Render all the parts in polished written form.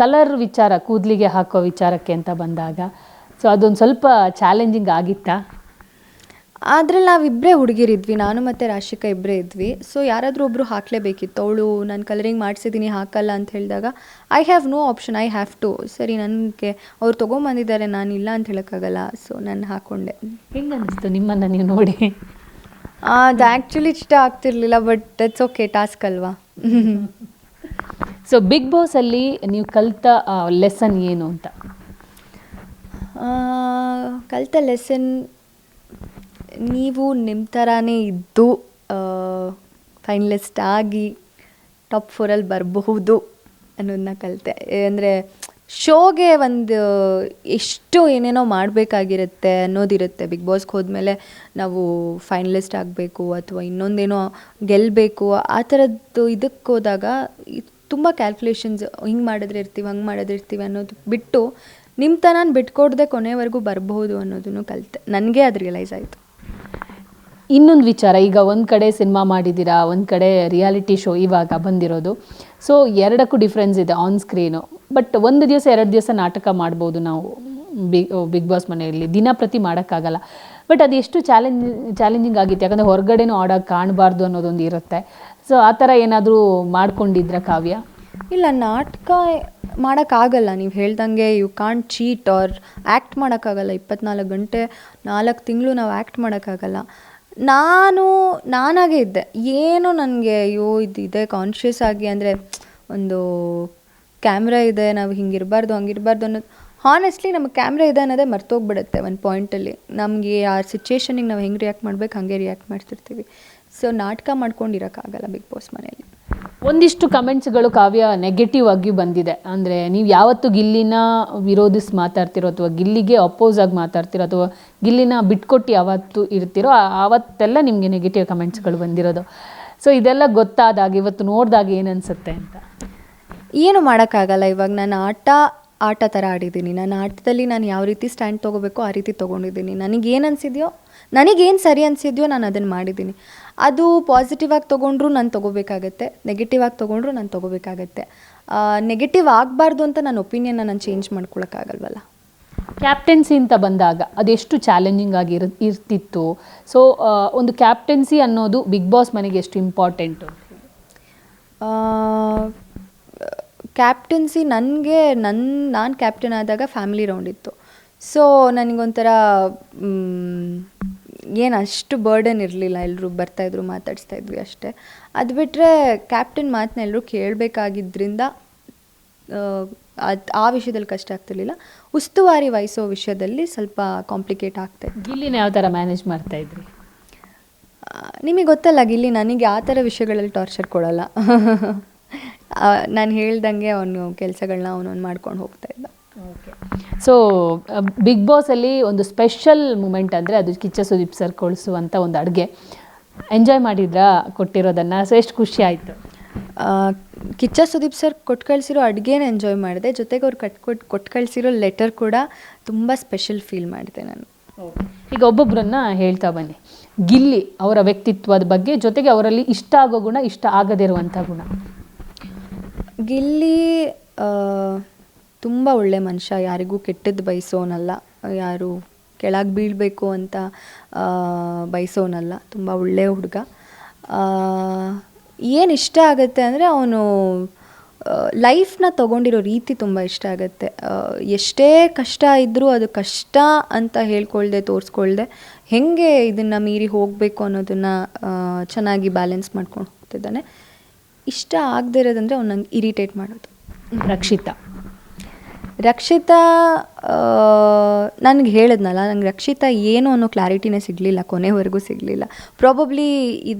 Colour ವಿಚಾರ, ಕೂದಲಿಗೆ ಹಾಕೋ ವಿಚಾರಕ್ಕೆ ಅಂತ ಬಂದಾಗ ಸೊ ಅದೊಂದು ಸ್ವಲ್ಪ ಚಾಲೆಂಜಿಂಗ್ ಆಗಿತ್ತಾ? ಅದ್ರಲ್ಲಿ ನಾವಿಬ್ಬರೇ ಹುಡುಗಿರಿದ್ವಿ, ನಾನು ಮತ್ತು ರಾಶಿಕಾ ಇಬ್ಬರೇ ಇದ್ವಿ. ಸೊ ಯಾರಾದರೂ ಒಬ್ಬರು ಹಾಕಲೇಬೇಕಿತ್ತು. ಅವಳು ನಾನು ಕಲರಿಂಗ್ ಮಾಡಿಸಿದ್ದೀನಿ ಹಾಕಲ್ಲ ಅಂತ ಹೇಳಿದಾಗ I have no option, I have to. ಸರಿ, ನನಗೆ ಅವ್ರು ತೊಗೊಂಬಂದಿದ್ದಾರೆ, ನಾನು ಇಲ್ಲ ಅಂತ ಹೇಳೋಕ್ಕಾಗಲ್ಲ. ಸೊ ನಾನು ಹಾಕ್ಕೊಂಡೆ. ಹೆಂಗೆ ಅನ್ನಿಸ್ತು ನಿಮ್ಮನ್ನು ನೀವು ನೋಡಿ? ಅದು ಆ್ಯಕ್ಚುಲಿ ಇಷ್ಟ ಆಗ್ತಿರ್ಲಿಲ್ಲ, ಬಟ್ ಇಟ್ಸ್ ಓಕೆ, ಟಾಸ್ಕ್ ಅಲ್ವಾ. ಸೊ ಬಿಗ್ ಬಾಸಲ್ಲಿ ನೀವು ಕಲಿತ ಲೆಸನ್ ಏನು ಅಂತ? ಕಲಿತ ಲೆಸನ್, ನೀವು ನಿಮ್ಮ ಥರನೇ ಇದ್ದು ಫೈನಲಿಸ್ಟ್ ಆಗಿ ಟಾಪ್ 4 ಬರಬಹುದು ಅನ್ನೋದನ್ನ ಕಲಿತೆ. ಅಂದರೆ ಶೋಗೆ ಒಂದು ಎಷ್ಟು ಏನೇನೋ ಮಾಡಬೇಕಾಗಿರುತ್ತೆ ಅನ್ನೋದಿರುತ್ತೆ. ಬಿಗ್ ಬಾಸ್ಗೆ ಹೋದ್ಮೇಲೆ ನಾವು ಫೈನಲಿಸ್ಟ್ ಆಗಬೇಕು ಅಥವಾ ಇನ್ನೊಂದೇನೋ ಗೆಲ್ಲಬೇಕು, ಆ ಥರದ್ದು ಇದಕ್ಕೆ ಹೋದಾಗ ತುಂಬ ಕ್ಯಾಲ್ಕುಲೇಷನ್ಸ್, ಹಿಂಗೆ ಮಾಡಿದ್ರೆ ಇರ್ತೀವಿ, ಹಂಗೆ ಮಾಡಿದ್ರೆ ಇರ್ತೀವಿ ಅನ್ನೋದು ಬಿಟ್ಟು ನಿಮ್ಮ ತನನ ಬಿಟ್ಕೊಡ್ದೆ ಕೊನೆವರೆಗೂ ಬರಬಹುದು ಅನ್ನೋದನ್ನು ಕಲಿತೆ. ನನಗೆ ಅದು ರಿಯಲೈಸ್ ಆಯಿತು. ಇನ್ನೊಂದು ವಿಚಾರ, ಈಗ ಒಂದು ಕಡೆ ಸಿನಿಮಾ ಮಾಡಿದ್ದೀರಾ, ಒಂದು ಕಡೆ ರಿಯಾಲಿಟಿ ಶೋ ಇವಾಗ ಬಂದಿರೋದು. ಸೊ ಎರಡಕ್ಕೂ ಡಿಫ್ರೆನ್ಸ್ ಇದೆ ಆನ್ ಸ್ಕ್ರೀನು. ಬಟ್ ಒಂದು ದಿವಸ 2 ದಿವಸ ನಾಟಕ ಮಾಡ್ಬೋದು ನಾವು ಬಿಗ್ ಬಾಸ್ ಮನೆಯಲ್ಲಿ, ದಿನಪ್ರತಿ ಮಾಡೋಕ್ಕಾಗಲ್ಲ. ಬಟ್ ಅದು ಎಷ್ಟು ಚಾಲೆಂಜಿಂಗ್ ಆಗಿತ್ತು, ಯಾಕಂದರೆ ಹೊರಗಡೆನೂ ಆಡೋಕ್ಕೆ ಕಾಣಬಾರ್ದು ಅನ್ನೋದೊಂದು ಇರುತ್ತೆ. ಸೊ ಆ ಥರ ಏನಾದರೂ ಮಾಡ್ಕೊಂಡಿದ್ರ ಕಾವ್ಯ? ಇಲ್ಲ, ನಾಟಕ ಮಾಡೋಕ್ಕಾಗಲ್ಲ. ನೀವು ಹೇಳ್ದಂಗೆ you can't cheat or act ಮಾಡೋಕ್ಕಾಗಲ್ಲ. 24 ಗಂಟೆ 4 ತಿಂಗಳು ನಾವು ಆ್ಯಕ್ಟ್ ಮಾಡೋಕ್ಕಾಗಲ್ಲ. ನಾನಾಗೇ ಇದ್ದೆ. ಏನು ನನಗೆ ಅಯ್ಯೋ ಇದಿದೆ ಕಾನ್ಷಿಯಸ್ ಆಗಿ, ಅಂದರೆ ಒಂದು ಕ್ಯಾಮ್ರಾ ಇದೆ, ನಾವು ಹಿಂಗಿರಬಾರ್ದು ಹಂಗಿರಬಾರ್ದು ಅನ್ನೋದು. ಹಾನೆಸ್ಟ್ಲಿ ನಮಗೆ ಕ್ಯಾಮ್ರಾ ಇದೆ ಅನ್ನೋದೇ ಮರ್ತೋಗ್ಬಿಡುತ್ತೆ ಒಂದು ಪಾಯಿಂಟಲ್ಲಿ. ನಮಗೆ ಆ ಸಿಚುವೇಶನಿಗೆ ನಾವು ಹೆಂಗೆ ರಿಯಾಕ್ಟ್ ಮಾಡ್ಬೇಕು ಹಾಗೆ ರಿಯಾಕ್ಟ್ ಮಾಡ್ತಿರ್ತೀವಿ. ಸೊ ನಾಟಕ ಮಾಡ್ಕೊಂಡಿರೋಕ್ಕಾಗಲ್ಲ ಬಿಗ್ ಬಾಸ್ ಮನೆಯಲ್ಲಿ. ಒಂದಿಷ್ಟು ಕಮೆಂಟ್ಸ್ಗಳು ಕಾವ್ಯ ನೆಗೆಟಿವ್ ಆಗಿ ಬಂದಿದೆ. ಅಂದರೆ ನೀವು ಯಾವತ್ತು ಗಿಲ್ಲಿನ ವಿರೋಧಿಸಿ ಮಾತಾಡ್ತಿರೋ ಅಥವಾ ಗಿಲ್ಲಿಗೆ ಅಪೋಸ್ ಆಗಿ ಮಾತಾಡ್ತಿರೋ ಅಥವಾ ಗಿಲ್ಲಿನ ಬಿಟ್ಕೊಟ್ಟು ಯಾವತ್ತು ಇರ್ತಿರೋ ಆವತ್ತೆಲ್ಲ ನಿಮಗೆ ನೆಗೆಟಿವ್ ಕಮೆಂಟ್ಸ್ಗಳು ಬಂದಿರೋದು. ಸೊ ಇದೆಲ್ಲ ಗೊತ್ತಾದಾಗ, ಇವತ್ತು ನೋಡಿದಾಗ ಏನು ಅನಿಸುತ್ತೆ ಅಂತ? ಏನು ಮಾಡೋಕ್ಕಾಗಲ್ಲ. ಇವಾಗ ನಾನು ಆಟ ಥರ ಆಡಿದ್ದೀನಿ. ನಾನು ಆಟದಲ್ಲಿ ನಾನು ಯಾವ ರೀತಿ ಸ್ಟ್ಯಾಂಡ್ ತೊಗೋಬೇಕೋ ಆ ರೀತಿ ತೊಗೊಂಡಿದ್ದೀನಿ. ನನಗೇನು ಅನಿಸಿದೆಯೋ, ನನಗೇನು ಸರಿ ಅನಿಸಿದೆಯೋ ನಾನು ಅದನ್ನು ಮಾಡಿದ್ದೀನಿ. ಅದು ಪಾಸಿಟಿವ್ ಆಗಿ ತೊಗೊಂಡ್ರು ನಾನು ತೊಗೋಬೇಕಾಗತ್ತೆ, ನೆಗೆಟಿವ್ ಆಗಿ ತೊಗೊಂಡ್ರು ನಾನು ತೊಗೋಬೇಕಾಗತ್ತೆ. ನೆಗೆಟಿವ್ ಆಗಬಾರ್ದು ಅಂತ ನನ್ನ ಒಪಿನಿಯನ್ನ ನಾನು ಚೇಂಜ್ ಮಾಡ್ಕೊಳಕ್ಕಾಗಲ್ವಲ್ಲ. ಕ್ಯಾಪ್ಟನ್ಸಿ ಅಂತ ಬಂದಾಗ ಅದೆಷ್ಟು ಚಾಲೆಂಜಿಂಗ್ ಆಗಿ ಇರ್ತಿತ್ತು. ಸೊ ಒಂದು ಕ್ಯಾಪ್ಟನ್ಸಿ ಅನ್ನೋದು ಬಿಗ್ ಬಾಸ್ ಮನೆಗೆ ಎಷ್ಟು ಇಂಪಾರ್ಟೆಂಟು? ಕ್ಯಾಪ್ಟನ್ಸಿ ನನಗೆ ನಾನು ಕ್ಯಾಪ್ಟನ್ ಆದಾಗ ಫ್ಯಾಮಿಲಿ ರೌಂಡ್ ಇತ್ತು. ಸೊ ನನಗೊಂಥರ ಏನು ಅಷ್ಟು ಬರ್ಡನ್ ಇರಲಿಲ್ಲ. ಎಲ್ಲರೂ ಬರ್ತಾಯಿದ್ರು, ಮಾತಾಡಿಸ್ತಾಯಿದ್ವಿ ಅಷ್ಟೇ. ಅದು ಬಿಟ್ಟರೆ ಕ್ಯಾಪ್ಟನ್ ಮಾತನ್ನ ಎಲ್ಲರೂ ಕೇಳಬೇಕಾಗಿದ್ದರಿಂದ ಆ ವಿಷಯದಲ್ಲಿ ಕಷ್ಟ ಆಗ್ತಿರ್ಲಿಲ್ಲ. ಉಸ್ತುವಾರಿ ವಹಿಸೋ ವಿಷಯದಲ್ಲಿ ಸ್ವಲ್ಪ ಕಾಂಪ್ಲಿಕೇಟ್ ಆಗ್ತಾಯಿತ್ತು. ಗಿಲ್ಲಿನ ಯಾವ ಥರ ಮ್ಯಾನೇಜ್ ಮಾಡ್ತಾಯಿದ್ರಿ? ನಿಮಗೆ ಗೊತ್ತಲ್ಲ, ಗಿಲ್ಲಿ ನನಗೆ ಆ ಥರ ವಿಷಯಗಳಲ್ಲಿ ಟಾರ್ಚರ್ ಕೊಡೋಲ್ಲ. ನಾನು ಹೇಳ್ದಂಗೆ ಅವನು ಕೆಲಸಗಳನ್ನ ಅವನೊಂದು ಮಾಡ್ಕೊಂಡು ಹೋಗ್ತಾಯಿದ್ದ. ಓಕೆ. ಸೊ ಬಿಗ್ ಬಾಸಲ್ಲಿ ಒಂದು ಸ್ಪೆಷಲ್ ಮೂಮೆಂಟ್ ಅಂದರೆ ಅದು ಕಿಚ್ಚ ಸುದೀಪ್ ಸರ್ ಕೊಡಿಸುವಂಥ ಒಂದು ಅಡುಗೆ. ಎಂಜಾಯ್ ಮಾಡಿದ್ರಾ ಕೊಟ್ಟಿರೋದನ್ನು? ಸೊ ಎಷ್ಟು ಖುಷಿ ಆಯಿತು? ಕಿಚ್ಚ ಸುದೀಪ್ ಸರ್ ಕೊಟ್ಟು ಕಳಿಸಿರೋ ಅಡುಗೆನ ಎಂಜಾಯ್ ಮಾಡಿದೆ, ಜೊತೆಗೆ ಅವ್ರು ಕೊಟ್ಟು ಕಳಿಸಿರೋ ಲೆಟರ್ ಕೂಡ ತುಂಬ ಸ್ಪೆಷಲ್ ಫೀಲ್ ಮಾಡಿದೆ ನಾನು. ಈಗ ಒಬ್ಬೊಬ್ಬರನ್ನ ಹೇಳ್ತಾ ಬನ್ನಿ, ಗಿಲ್ಲಿ ಅವರ ವ್ಯಕ್ತಿತ್ವದ ಬಗ್ಗೆ, ಜೊತೆಗೆ ಅವರಲ್ಲಿ ಇಷ್ಟ ಆಗೋ ಗುಣ, ಇಷ್ಟ ಆಗದೇ ಇರುವಂಥ ಗುಣ. ಗಿಲ್ಲಿ ತುಂಬ ಒಳ್ಳೆ ಮನುಷ್ಯ, ಯಾರಿಗೂ ಕೆಟ್ಟದ್ದು ಬಯಸೋನಲ್ಲ, ಯಾರು ಕೆಳಗೆ ಬೀಳಬೇಕು ಅಂತ ಬಯಸೋನಲ್ಲ, ತುಂಬ ಒಳ್ಳೆಯ ಹುಡುಗ. ಏನು ಇಷ್ಟ ಆಗುತ್ತೆ ಅಂದರೆ ಅವನು ಲೈಫ್ನ ತೊಗೊಂಡಿರೋ ರೀತಿ ತುಂಬ ಇಷ್ಟ ಆಗುತ್ತೆ. ಎಷ್ಟೇ ಕಷ್ಟ ಇದ್ದರೂ ಅದು ಕಷ್ಟ ಅಂತ ಹೇಳ್ಕೊಳ್ದೆ ತೋರಿಸ್ಕೊಳ್ದೆ ಹೇಗೆ ಇದನ್ನು ಮೀರಿ ಹೋಗಬೇಕು ಅನ್ನೋದನ್ನು ಚೆನ್ನಾಗಿ ಬ್ಯಾಲೆನ್ಸ್ ಮಾಡ್ಕೊಂಡು ಹೋಗ್ತಿದ್ದಾನೆ. ಇಷ್ಟ ಆಗದೆ ಇರೋದಂದರೆ ಅವ್ನು ನಂಗೆ ಇರಿಟೇಟ್ ಮಾಡೋದು. ರಕ್ಷಿತಾ ನನಗೆ ಹೇಳಿದ್ನಲ್ಲ, ನಂಗೆ ರಕ್ಷಿತಾ ಏನು ಅನ್ನೋ ಕ್ಲಾರಿಟಿನೇ ಸಿಗಲಿಲ್ಲ, ಕೊನೆವರೆಗೂ ಸಿಗಲಿಲ್ಲ. ಪ್ರಾಬಬ್ಲಿ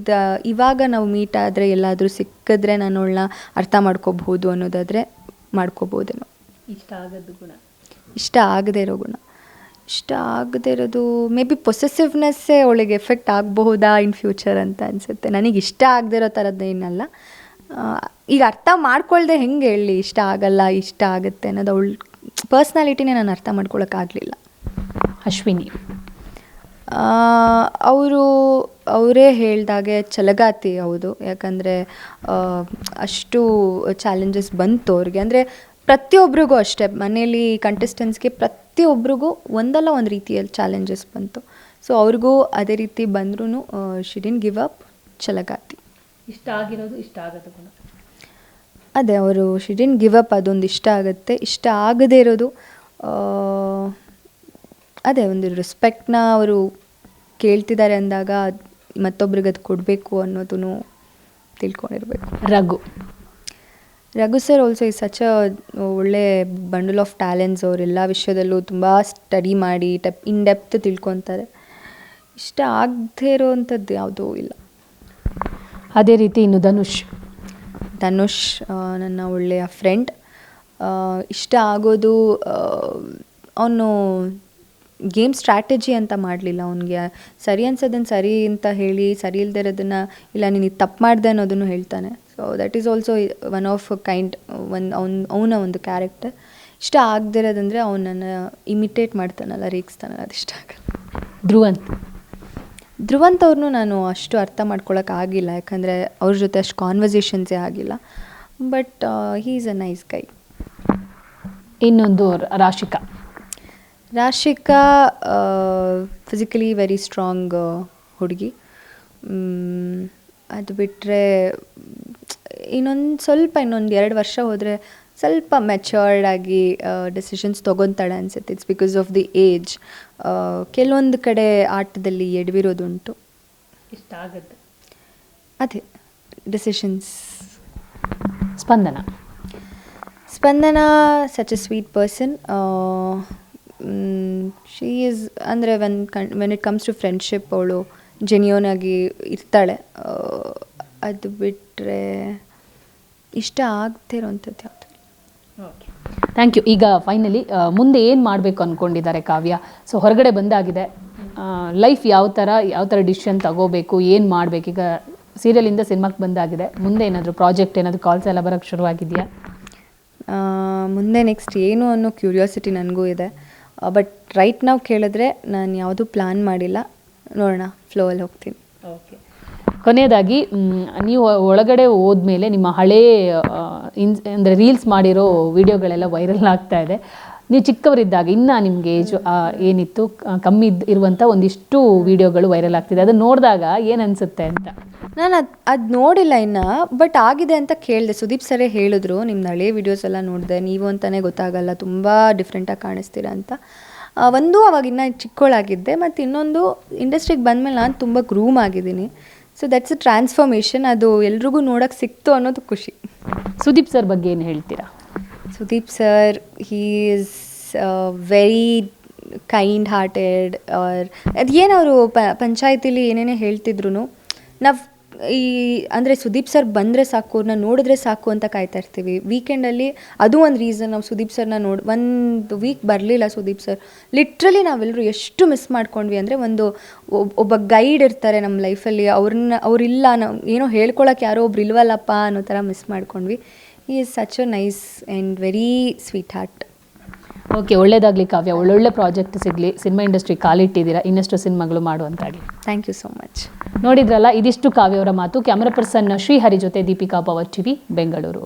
ಇವಾಗ ನಾವು ಮೀಟ್ ಆದರೆ ಎಲ್ಲಾದರೂ ಸಿಕ್ಕಿದ್ರೆ ನಾನು ಅವಳನ್ನ ಅರ್ಥ ಮಾಡ್ಕೋಬಹುದು ಅನ್ನೋದಾದರೆ ಮಾಡ್ಕೋಬೋದೇನೋ. ಇಷ್ಟ ಆಗೋದು ಗುಣ, ಇಷ್ಟ ಆಗದೆ ಇರೋ ಗುಣ, ಇಷ್ಟ ಆಗದೆ ಇರೋದು ಮೇ ಬಿ ಪೊಸೆಸಿವ್ನೆಸ್ಸೇ ಅವಳಿಗೆ ಎಫೆಕ್ಟ್ ಆಗಬಹುದಾ ಇನ್ ಫ್ಯೂಚರ್ ಅಂತ ಅನಿಸುತ್ತೆ. ನನಗೆ ಇಷ್ಟ ಆಗದೆ ಇರೋ ಥರದ್ದೇನಲ್ಲ. ಈಗ ಅರ್ಥ ಮಾಡ್ಕೊಳ್ದೆ ಹೆಂಗೆ ಹೇಳಿ ಇಷ್ಟ ಆಗಲ್ಲ ಇಷ್ಟ ಆಗುತ್ತೆ ಅನ್ನೋದು ಅವಳ ಪರ್ಸ್ನಾಲಿಟಿನೇ ನಾನು ಅರ್ಥ ಮಾಡ್ಕೊಳಕ್ಕಾಗಲಿಲ್ಲ. ಅಶ್ವಿನಿ ಅವರೇ ಹೇಳ್ದಾಗೆ ಛಲಗಾತಿ. ಹೌದು, ಯಾಕಂದರೆ ಅಷ್ಟು ಚಾಲೆಂಜಸ್ ಬಂತು ಅವ್ರಿಗೆ. ಅಂದರೆ ಪ್ರತಿಯೊಬ್ಬರಿಗೂ ಅಷ್ಟೇ, ಮನೇಲಿ ಕಂಟೆಸ್ಟೆಂಟ್ಸ್ಗೆ ಪ್ರತಿಯೊಬ್ಬರಿಗೂ ಒಂದಲ್ಲ ಒಂದು ರೀತಿಯಲ್ಲಿ ಚಾಲೆಂಜಸ್ ಬಂತು. ಸೊ ಅವ್ರಿಗೂ ಅದೇ ರೀತಿ ಬಂದ್ರೂ ಶಿ ಡಿಡ್ಂಟ್ ಗಿವ್ ಅಪ್, ಛಲಗಾತಿ. ಇಷ್ಟ ಆಗಿರೋದು, ಇಷ್ಟ ಆಗೋದು ಗುಣ. ಅದೇ ಅವರು ಶಿ ಡಿಡ್ಂಟ್ ಗಿವ್ ಅಪ್, ಅದೊಂದು ಇಷ್ಟ ಆಗುತ್ತೆ. ಇಷ್ಟ ಆಗದೇ ಇರೋದು ಅದೇ ಒಂದು ರೆಸ್ಪೆಕ್ಟ್ನ ಅವರು ಕೇಳ್ತಿದ್ದಾರೆ ಅಂದಾಗ ಮತ್ತೊಬ್ರಿಗೆ ಅದು ಕೊಡಬೇಕು ಅನ್ನೋದನ್ನು ತಿಳ್ಕೊಂಡಿರ್ಬೇಕು. Raghu sir also is such ಒಳ್ಳೆ ಬಂಡಲ್ ಆಫ್ ಟ್ಯಾಲೆಂಟ್ಸ್. ಅವರೆಲ್ಲ ವಿಷಯದಲ್ಲೂ ತುಂಬ ಸ್ಟಡಿ ಮಾಡಿ ಇನ್ ಡೆಪ್ತ್ ತಿಳ್ಕೊತಾರೆ. ಇಷ್ಟ ಆಗದೇ ಇರೋವಂಥದ್ದು ಯಾವುದೂ ಇಲ್ಲ. ಅದೇ ರೀತಿ ಇನ್ನು ಧನುಷ್ ನನ್ನ ಒಳ್ಳೆಯ ಫ್ರೆಂಡ್. ಇಷ್ಟ ಆಗೋದು ಅವನು ಗೇಮ್ ಸ್ಟ್ರಾಟಜಿ ಅಂತ ಮಾಡಲಿಲ್ಲ. ಅವನಿಗೆ ಸರಿ ಅನ್ಸೋದನ್ನು ಸರಿ ಅಂತ ಹೇಳಿ, ಸರಿ ಇಲ್ಲದೆ ಇರೋದನ್ನು ಇಲ್ಲ ನೀನು ಇದು ತಪ್ಪು ಮಾಡಿದೆ ಅನ್ನೋದನ್ನು ಹೇಳ್ತಾನೆ. So that is also one of kind. ಅವನ ಒಂದು ಕ್ಯಾರೆಕ್ಟರ್. ಇಷ್ಟ ಆಗದೆ ಇರೋದಂದರೆ ಅವನನ್ನು ಇಮಿಟೇಟ್ ಮಾಡ್ತಾನಲ್ಲ, ರೇಗಿಸ್ತಾನಲ್ಲ, ಅದಿಷ್ಟ ಆಗಲ್ಲ. ಧ್ರುವಂತ್ ಅವ್ರನ್ನೂ ನಾನು ಅಷ್ಟು ಅರ್ಥ ಮಾಡ್ಕೊಳಕ್ಕಾಗಿಲ್ಲ, ಯಾಕಂದರೆ ಅವ್ರ ಜೊತೆ ಅಷ್ಟು ಕಾನ್ವರ್ಸೇಷನ್ಸೇ ಆಗಿಲ್ಲ. But he is a nice ಗೈ. ಇನ್ನೊಂದು ರಾಶಿಕಾ ಫಿಸಿಕಲಿ ವೆರಿ ಸ್ಟ್ರಾಂಗ್ ಹುಡುಗಿ. ಅದು ಬಿಟ್ಟರೆ ಇನ್ನೊಂದು 2 ವರ್ಷ ಹೋದರೆ ಸ್ವಲ್ಪ ಮೆಚ್ಯೂರ್ಡ್ ಆಗಿ ಡೆಸಿಷನ್ಸ್ ತೊಗೊತಾಳೆ ಅನಿಸುತ್ತೆ. It's because of the age. ಕೆಲವೊಂದು ಕಡೆ ಆಟದಲ್ಲಿ ಎಡವಿರೋದುಂಟು. ಇಷ್ಟ ಆಗುತ್ತೆ ಅದೇ decisions. Spandana such a sweet person. She is ಅಂದರೆ when it comes to friendship ಅವಳು ಜೆನ್ಯೂನ್ ಆಗಿ ಇರ್ತಾಳೆ. ಅದು ಬಿಟ್ಟರೆ ಇಷ್ಟ ಆಗದೇ ಇರೋವಂಥದ್ದು ಯಾವುದು. Okay, thank you. ಈಗ ಫೈನಲಿ ಮುಂದೆ ಏನು ಮಾಡಬೇಕು ಅಂದ್ಕೊಂಡಿದ್ದಾರೆ ಕಾವ್ಯ? ಸೊ ಹೊರಗಡೆ ಬಂದಾಗಿದೆ, ಲೈಫ್ ಯಾವ ಥರ ಡಿಸಿಷನ್ ತಗೋಬೇಕು, ಏನು ಮಾಡಬೇಕು? ಈಗ ಸೀರಿಯಲಿಂದ ಸಿನಿಮಾಕ್ಕೆ ಬಂದಾಗಿದೆ, ಮುಂದೆ ಏನಾದರೂ ಪ್ರಾಜೆಕ್ಟ್, ಏನಾದರೂ ಕಾಲ್ಸ್ ಎಲ್ಲ ಬರೋಕ್ಕೆ ಶುರುವಾಗಿದೆಯಾ? ಮುಂದೆ ನೆಕ್ಸ್ಟ್ ಏನು ಅನ್ನೋ ಕ್ಯೂರಿಯಾಸಿಟಿ ನನಗೂ ಇದೆ. ಬಟ್ ರೈಟ್ ನಾವು ಕೇಳಿದ್ರೆ ನಾನು ಯಾವುದೂ ಪ್ಲ್ಯಾನ್ ಮಾಡಿಲ್ಲ. ನೋಡೋಣ, ಫ್ಲೋಯಲ್ಲಿ ಹೋಗ್ತೀನಿ. ಓಕೆ, ಕೊನೆಯದಾಗಿ ನೀವು ಒಳಗಡೆ ಹೋದ್ಮೇಲೆ ನಿಮ್ಮ ಹಳೇ ಅಂದರೆ ರೀಲ್ಸ್ ಮಾಡಿರೋ ವಿಡಿಯೋಗಳೆಲ್ಲ ವೈರಲ್ ಆಗ್ತಾ ಇದೆ. ನೀವು ಚಿಕ್ಕವರಿದ್ದಾಗ ಇನ್ನು ನಿಮಗೆ ಏಜು ಏನಿತ್ತು ಕಮ್ಮಿ ಇರುವಂಥ ಒಂದಿಷ್ಟು ವಿಡಿಯೋಗಳು ವೈರಲ್ ಆಗ್ತಿದೆ. ಅದನ್ನು ನೋಡಿದಾಗ ಏನು ಅನಿಸುತ್ತೆ ಅಂತ? ನಾನು ಅದು ನೋಡಿಲ್ಲ ಇನ್ನು, ಬಟ್ ಆಗಿದೆ ಅಂತ ಕೇಳಿದೆ. ಸುದೀಪ್ ಸರೇ ಹೇಳಿದ್ರು, ನಿಮ್ದು ಹಳೆ ವಿಡಿಯೋಸ್ ಎಲ್ಲ ನೋಡಿದೆ, ನೀವು ಅಂತಲೇ ಗೊತ್ತಾಗಲ್ಲ, ತುಂಬ ಡಿಫ್ರೆಂಟಾಗಿ ಕಾಣಿಸ್ತೀರ ಅಂತ. ಒಂದು ಅವಾಗಿನ್ನ ಚಿಕ್ಕವಳಾಗಿದ್ದೆ, ಮತ್ತು ಇನ್ನೊಂದು ಇಂಡಸ್ಟ್ರಿಗೆ ಬಂದಮೇಲೆ ನಾನು ತುಂಬ ಗ್ರೂಮ್ ಆಗಿದ್ದೀನಿ. So that's a transformation. ಅದು ಎಲ್ರಿಗೂ ನೋಡೋಕ್ಕೆ ಸಿಕ್ತು ಅನ್ನೋದು ಖುಷಿ. ಸುದೀಪ್ ಸರ್ ಬಗ್ಗೆ ಏನು ಹೇಳ್ತೀರಾ? Sudeep sir, he is very kind hearted. ಅದೇನವರು ಪಂಚಾಯತಿಲಿ ಏನೇನೇ ಹೇಳ್ತಿದ್ರು, ನಾವು ಅಂದರೆ ಸುದೀಪ್ ಸರ್ ಬಂದರೆ ಸಾಕು, ಅವ್ರನ್ನ ನೋಡಿದ್ರೆ ಸಾಕು ಅಂತ ಕಾಯ್ತಾ ಇರ್ತೀವಿ. ವೀಕೆಂಡಲ್ಲಿ ಅದು ಒಂದು ರೀಸನ್. ನಾವು ಸುದೀಪ್ ಸರ್ನ ಒಂದು ವೀಕ್ ಬರಲಿಲ್ಲ ಸುದೀಪ್ ಸರ್. ಲಿಟ್ರಲಿ ನಾವೆಲ್ಲರೂ ಎಷ್ಟು ಮಿಸ್ ಮಾಡ್ಕೊಂಡ್ವಿ ಅಂದರೆ, ಒಬ್ಬ ಗೈಡ್ ಇರ್ತಾರೆ ನಮ್ಮ ಲೈಫಲ್ಲಿ, ಅವರಿಲ್ಲ, ನಾವು ಏನೋ ಹೇಳ್ಕೊಳಕ್ಕೆ ಯಾರೋ ಒಬ್ರು ಇಲ್ವಲ್ಲಪ್ಪ ಅನ್ನೋ ಥರ ಮಿಸ್ ಮಾಡ್ಕೊಂಡ್ವಿ. He is such a nice and very sweet heart. Okay, ಒಳ್ಳೆಯದಾಗಲಿ ಕಾವ್ಯ, ಒಳ್ಳೊಳ್ಳೆ ಪ್ರಾಜೆಕ್ಟ್ ಸಿಗಲಿ, ಸಿನಿಮಾ ಇಂಡಸ್ಟ್ರಿ ಕಾಲಿಟ್ಟಿದ್ದೀರಾ, ಇನ್ನಷ್ಟು ಸಿನಿಮಾಗಳು ಮಾಡುವಂತಾಗಲಿ. Thank you so much. ನೋಡಿದ್ರಲ್ಲ, ಇದಿಷ್ಟು ಕಾವ್ಯವರ ಮಾತು. ಕ್ಯಾಮರಾ ಪರ್ಸನ್ ಶ್ರೀಹರಿ ಜೊತೆ ದೀಪಿಕಾ, ಪವರ್ ಟಿವಿ, ಬೆಂಗಳೂರು.